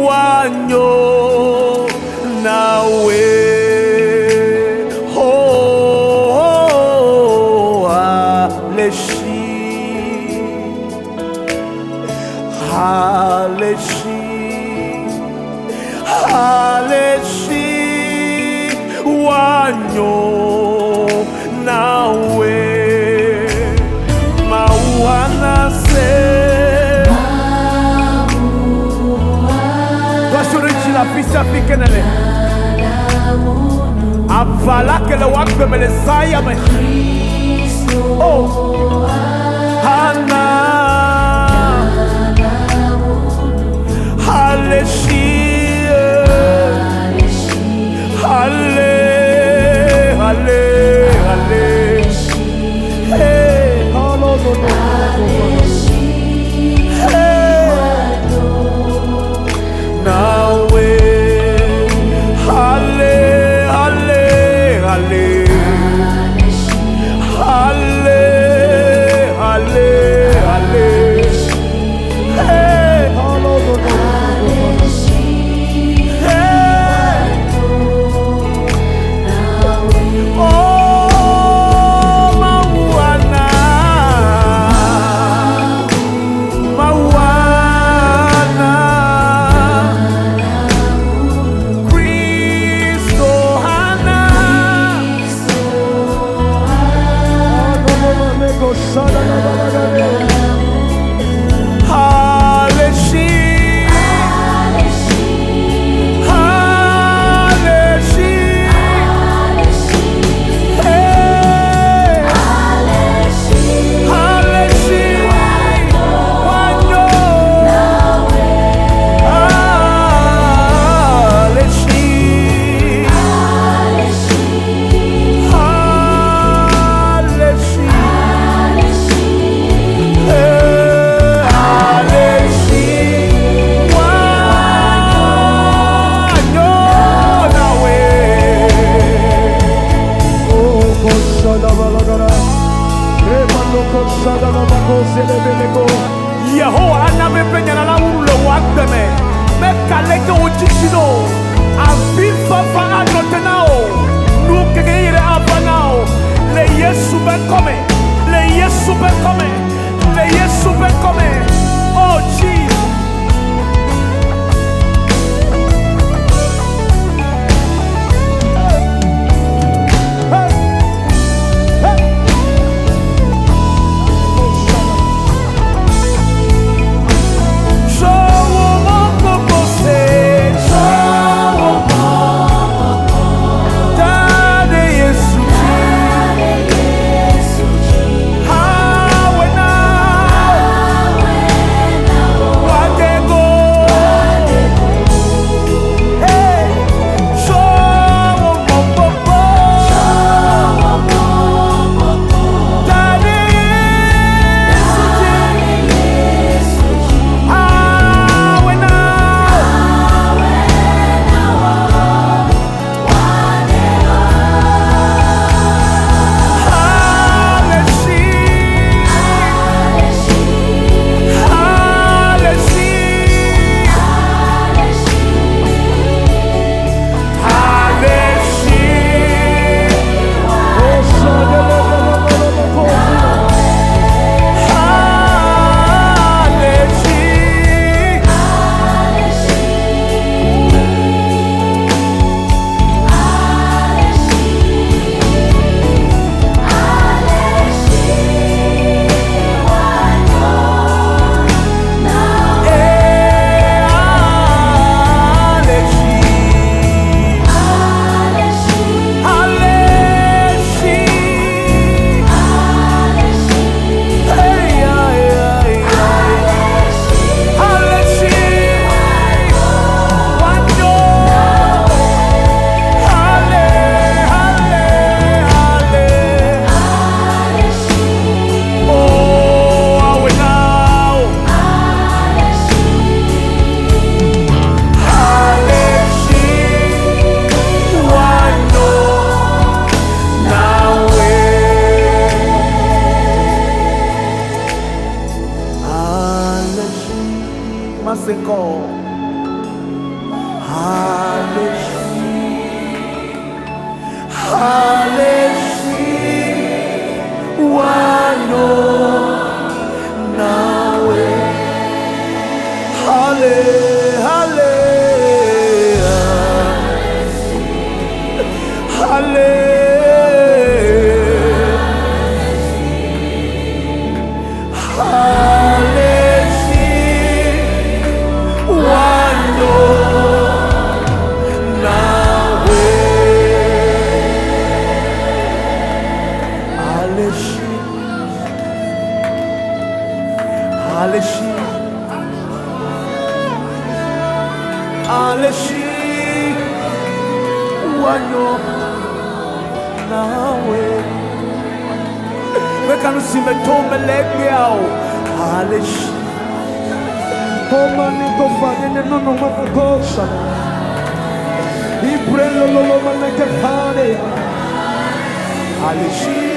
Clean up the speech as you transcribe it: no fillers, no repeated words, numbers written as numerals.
wanyo nawe wanyo nawe mauana se la pista fikenele avala que le wakbe me le saya me oh Hana Halle Halle Halle hey nawe Halle Halle Halle Halle Halle Halle hey Yehovah anabe penyana la ulo wakdeme me kaleke uchichido avifa fa anotenao nukeke ire abanao le Yesu be come le Yesu be come le Yesu be come oh Jesus When I Yahweh. We can see me tombe legiao. Hallelujah. Oh mani go fagene no no mafakosha. Ibrelo lo maneke fane. Hallelujah.